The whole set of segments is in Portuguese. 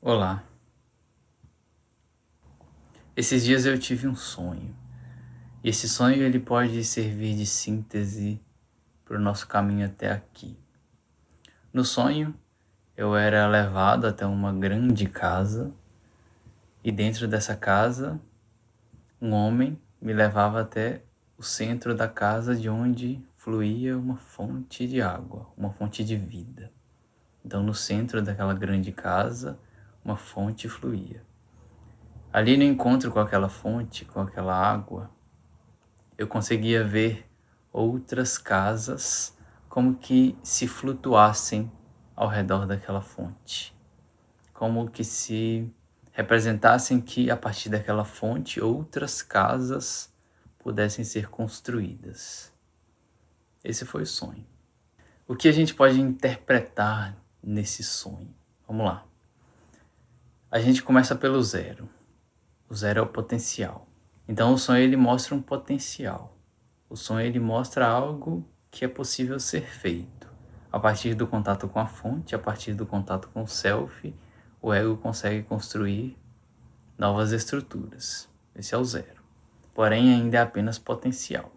Olá, esses dias eu tive um sonho, e esse sonho ele pode servir de síntese para o nosso caminho até aqui. No sonho, eu era levado até uma grande casa, e dentro dessa casa, um homem me levava até o centro da casa de onde fluía uma fonte de água, uma fonte de vida. Então, no centro daquela grande casa, uma fonte fluía. Ali no encontro com aquela fonte, com aquela água, eu conseguia ver outras casas como que se flutuassem ao redor daquela fonte, como que se representassem que a partir daquela fonte outras casas pudessem ser construídas. Esse foi o sonho. O que a gente pode interpretar nesse sonho? Vamos lá. A gente começa pelo zero. O zero é o potencial. Então o sonho ele mostra um potencial. O sonho ele mostra algo que é possível ser feito. A partir do contato com a fonte, a partir do contato com o self, o ego consegue construir novas estruturas. Esse é o zero. Porém, ainda é apenas potencial.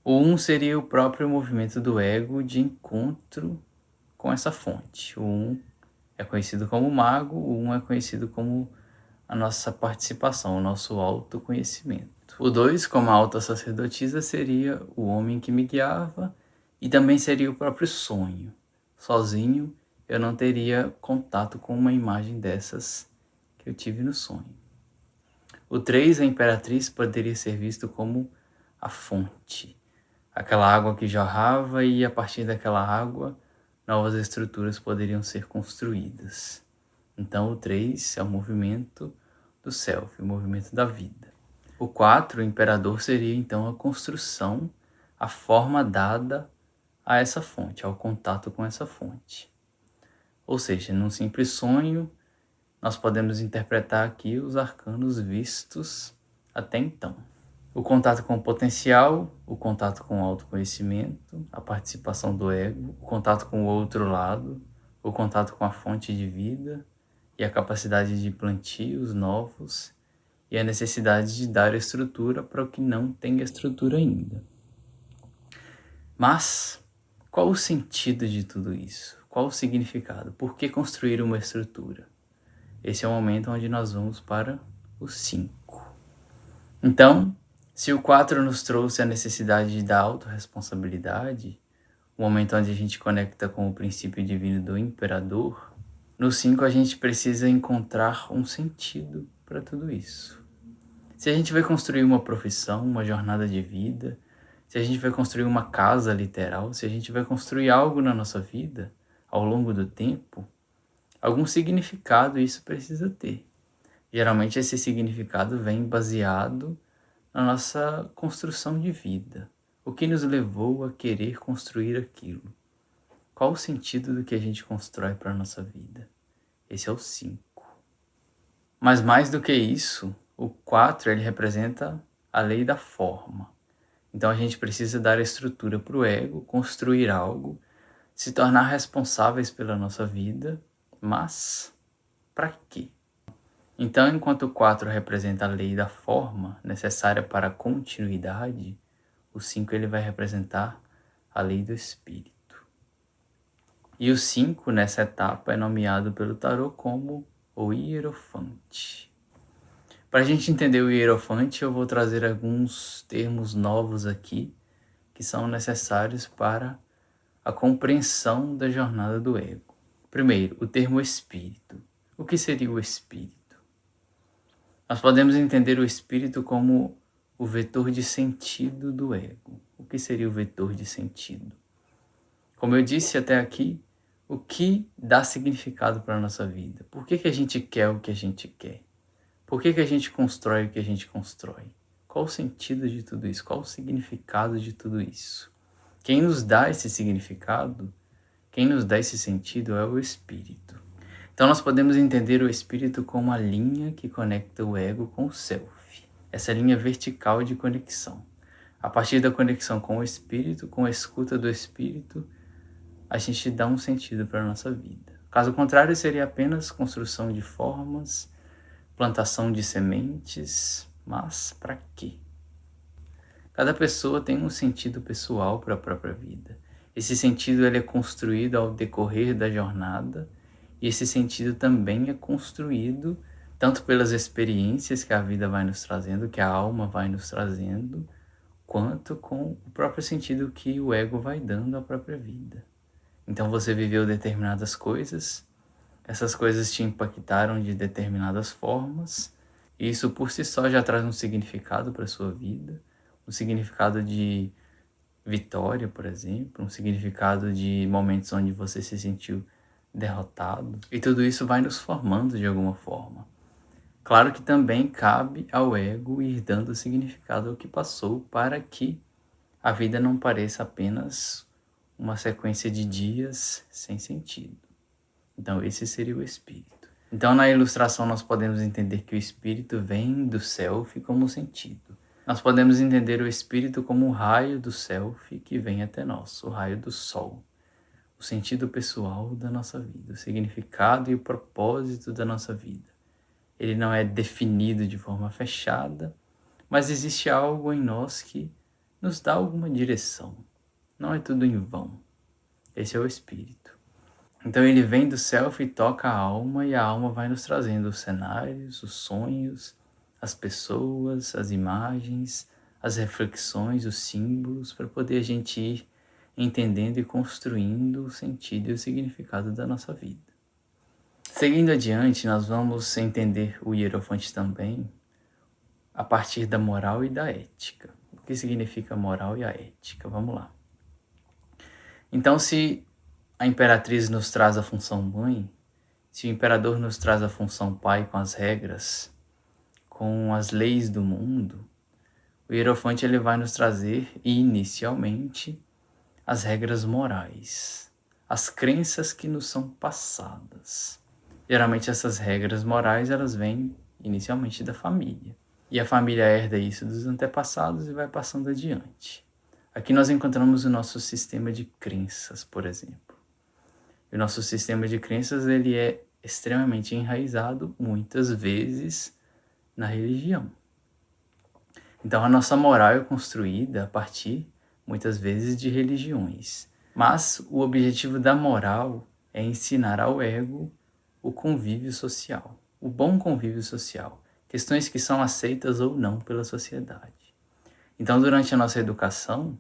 O 1 seria o próprio movimento do ego de encontro com essa fonte. O 1 é conhecido como mago, o 1 é conhecido como a nossa participação, o nosso autoconhecimento. O 2, como a alta sacerdotisa, seria o homem que me guiava e também seria o próprio sonho. Sozinho, eu não teria contato com uma imagem dessas que eu tive no sonho. O 3, a imperatriz, poderia ser visto como a fonte, aquela água que jorrava e a partir daquela água, novas estruturas poderiam ser construídas. Então o 3 é o movimento do self, o movimento da vida. O 4, o imperador, seria então a construção, a forma dada a essa fonte, ao contato com essa fonte. Ou seja, num simples sonho, nós podemos interpretar aqui os arcanos vistos até então. O contato com o potencial, o contato com o autoconhecimento, a participação do ego, o contato com o outro lado, o contato com a fonte de vida e a capacidade de plantios novos e a necessidade de dar estrutura para o que não tem estrutura ainda. Mas qual o sentido de tudo isso? Qual o significado? Por que construir uma estrutura? Esse é o momento onde nós vamos para o 5. Então, se o 4 nos trouxe a necessidade da autorresponsabilidade, o momento onde a gente conecta com o princípio divino do imperador, no 5 a gente precisa encontrar um sentido para tudo isso. Se a gente vai construir uma profissão, uma jornada de vida, se a gente vai construir uma casa literal, se a gente vai construir algo na nossa vida ao longo do tempo, algum significado isso precisa ter. Geralmente esse significado vem baseado na nossa construção de vida. O que nos levou a querer construir aquilo? Qual o sentido do que a gente constrói para a nossa vida? Esse é o 5. Mas mais do que isso, o 4 ele representa a lei da forma. Então a gente precisa dar estrutura para o ego, construir algo, se tornar responsáveis pela nossa vida, mas para quê? Então, enquanto o 4 representa a lei da forma necessária para a continuidade, o 5 ele vai representar a lei do espírito. E o 5 nessa etapa é nomeado pelo tarô como o Hierofante. Para a gente entender o Hierofante, eu vou trazer alguns termos novos aqui que são necessários para a compreensão da jornada do ego. Primeiro, o termo espírito. O que seria o espírito? Nós podemos entender o espírito como o vetor de sentido do ego. O que seria o vetor de sentido? Como eu disse até aqui, o que dá significado para a nossa vida? Por que a gente quer o que a gente quer? Por que a gente constrói o que a gente constrói? Qual o sentido de tudo isso? Qual o significado de tudo isso? Quem nos dá esse significado, quem nos dá esse sentido é o espírito. Então nós podemos entender o espírito como a linha que conecta o ego com o self. Essa linha vertical de conexão. A partir da conexão com o espírito, com a escuta do espírito, a gente dá um sentido para a nossa vida. Caso contrário, seria apenas construção de formas, plantação de sementes, mas para quê? Cada pessoa tem um sentido pessoal para a própria vida. Esse sentido ele é construído ao decorrer da jornada, e esse sentido também é construído tanto pelas experiências que a vida vai nos trazendo, que a alma vai nos trazendo, quanto com o próprio sentido que o ego vai dando à própria vida. Então você viveu determinadas coisas, essas coisas te impactaram de determinadas formas, e isso por si só já traz um significado para a sua vida, um significado de vitória, por exemplo, um significado de momentos onde você se sentiu derrotado, e tudo isso vai nos formando de alguma forma. Claro que também cabe ao ego ir dando significado ao que passou para que a vida não pareça apenas uma sequência de dias sem sentido. Então, esse seria o espírito. Então, na ilustração, nós podemos entender que o espírito vem do self como sentido. Nós podemos entender o espírito como um raio do self que vem até nós, o raio do sol, o sentido pessoal da nossa vida, o significado e o propósito da nossa vida. Ele não é definido de forma fechada, mas existe algo em nós que nos dá alguma direção. Não é tudo em vão. Esse é o espírito. Então ele vem do self e toca a alma, e a alma vai nos trazendo os cenários, os sonhos, as pessoas, as imagens, as reflexões, os símbolos, para poder a gente ir entendendo e construindo o sentido e o significado da nossa vida. Seguindo adiante, nós vamos entender o Hierofante também a partir da moral e da ética. O que significa a moral e a ética? Vamos lá. Então, se a imperatriz nos traz a função mãe, se o imperador nos traz a função pai com as regras, com as leis do mundo, o Hierofante ele vai nos trazer, inicialmente, as regras morais, as crenças que nos são passadas. Geralmente essas regras morais elas vêm inicialmente da família. E a família herda isso dos antepassados e vai passando adiante. Aqui nós encontramos o nosso sistema de crenças, por exemplo. E o nosso sistema de crenças ele é extremamente enraizado, muitas vezes, na religião. Então a nossa moral é construída a partir, muitas vezes, de religiões. Mas o objetivo da moral é ensinar ao ego o convívio social, o bom convívio social, questões que são aceitas ou não pela sociedade. Então, durante a nossa educação,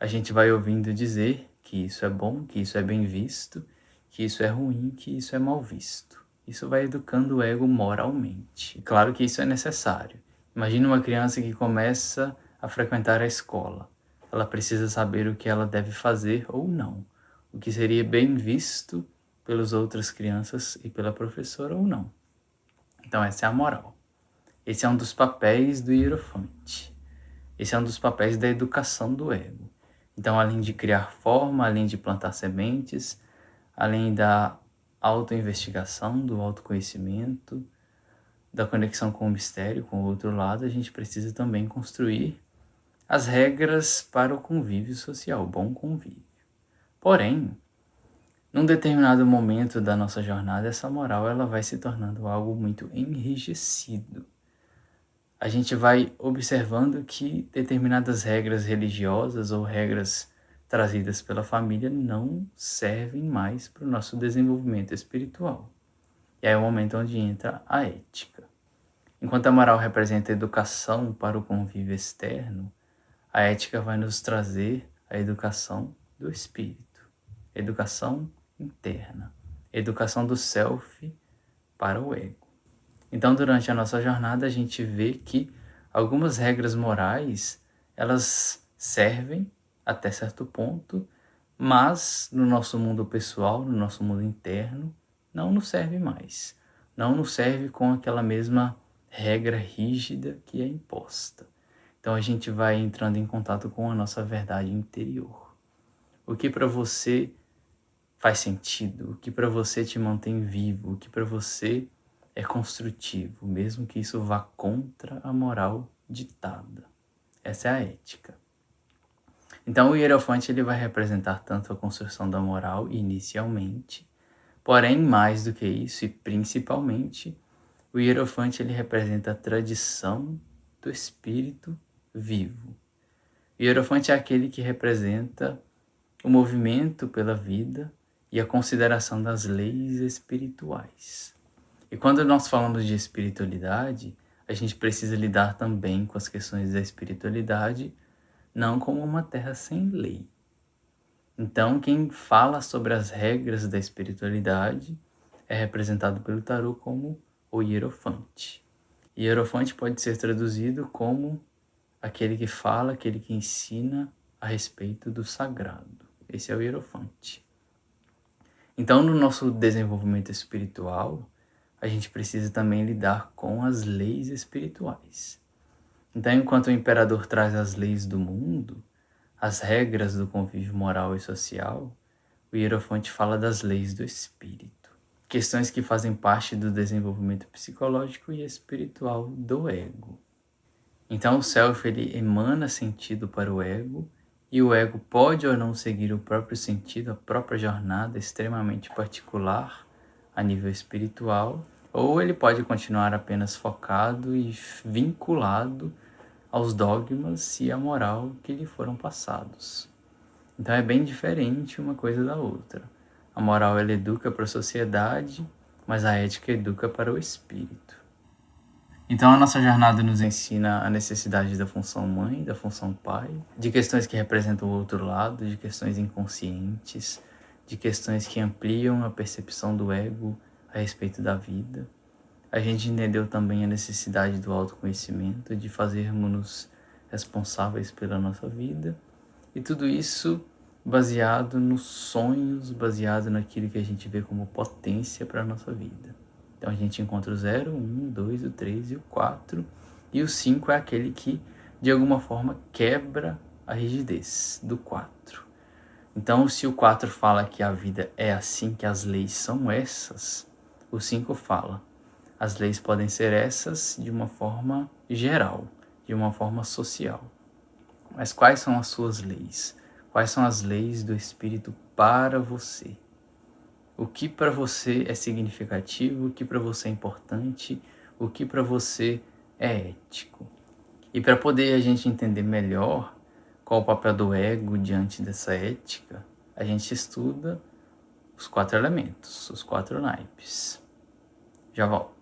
a gente vai ouvindo dizer que isso é bom, que isso é bem visto, que isso é ruim, que isso é mal visto. Isso vai educando o ego moralmente. E claro que isso é necessário. Imagina uma criança que começa a frequentar a escola. Ela precisa saber o que ela deve fazer ou não, o que seria bem visto pelas outras crianças e pela professora ou não. Então essa é a moral. Esse é um dos papéis do Hierofante. Esse é um dos papéis da educação do ego. Então, além de criar forma, além de plantar sementes, além da autoinvestigação, do autoconhecimento, da conexão com o mistério, com o outro lado, a gente precisa também construir as regras para o convívio social, o bom convívio. Porém, num determinado momento da nossa jornada, essa moral ela vai se tornando algo muito enrijecido. A gente vai observando que determinadas regras religiosas ou regras trazidas pela família não servem mais para o nosso desenvolvimento espiritual. E aí é o momento onde entra a ética. Enquanto a moral representa a educação para o convívio externo, a ética vai nos trazer a educação do espírito, a educação interna, a educação do self para o ego. Então, durante a nossa jornada, a gente vê que algumas regras morais, elas servem até certo ponto, mas no nosso mundo pessoal, no nosso mundo interno, não nos serve mais. Não nos serve com aquela mesma regra rígida que é imposta. Então, a gente vai entrando em contato com a nossa verdade interior. O que para você faz sentido, o que para você te mantém vivo, o que para você é construtivo, mesmo que isso vá contra a moral ditada. Essa é a ética. Então o Hierofante ele vai representar tanto a construção da moral inicialmente, Porém, mais do que isso, e principalmente, o Hierofante ele representa a tradição do espírito vivo. O Hierofante é aquele que representa o movimento pela vida e a consideração das leis espirituais. E quando nós falamos de espiritualidade, a gente precisa lidar também com as questões da espiritualidade, não como uma terra sem lei. Então, quem fala sobre as regras da espiritualidade é representado pelo tarô como o Hierofante. Hierofante pode ser traduzido como aquele que fala, aquele que ensina a respeito do sagrado. Esse é o Hierofante. Então, no nosso desenvolvimento espiritual, a gente precisa também lidar com as leis espirituais. Então, enquanto o imperador traz as leis do mundo, as regras do convívio moral e social, o Hierofante fala das leis do espírito, questões que fazem parte do desenvolvimento psicológico e espiritual do ego. Então, o self ele emana sentido para o ego, e o ego pode ou não seguir o próprio sentido, a própria jornada extremamente particular a nível espiritual, ou ele pode continuar apenas focado e vinculado aos dogmas e à moral que lhe foram passados. Então é bem diferente uma coisa da outra. A moral ela educa para a sociedade, mas a ética educa para o espírito. Então a nossa jornada nos ensina a necessidade da função mãe, da função pai, de questões que representam o outro lado, de questões inconscientes, de questões que ampliam a percepção do ego a respeito da vida. A gente entendeu também a necessidade do autoconhecimento, de fazermos-nos responsáveis pela nossa vida, e tudo isso baseado nos sonhos, baseado naquilo que a gente vê como potência para a nossa vida. Então a gente encontra o 0, 1, 2, o 3 e o 4, e o 5 é aquele que, de alguma forma, quebra a rigidez do 4. Então, se o 4 fala que a vida é assim, que as leis são essas, o 5 fala, as leis podem ser essas de uma forma geral, de uma forma social. Mas quais são as suas leis? Quais são as leis do espírito para você? O que para você é significativo, o que para você é importante, o que para você é ético. E para poder a gente entender melhor qual o papel do ego diante dessa ética, a gente estuda os 4 elementos, os 4 naipes. Já volto.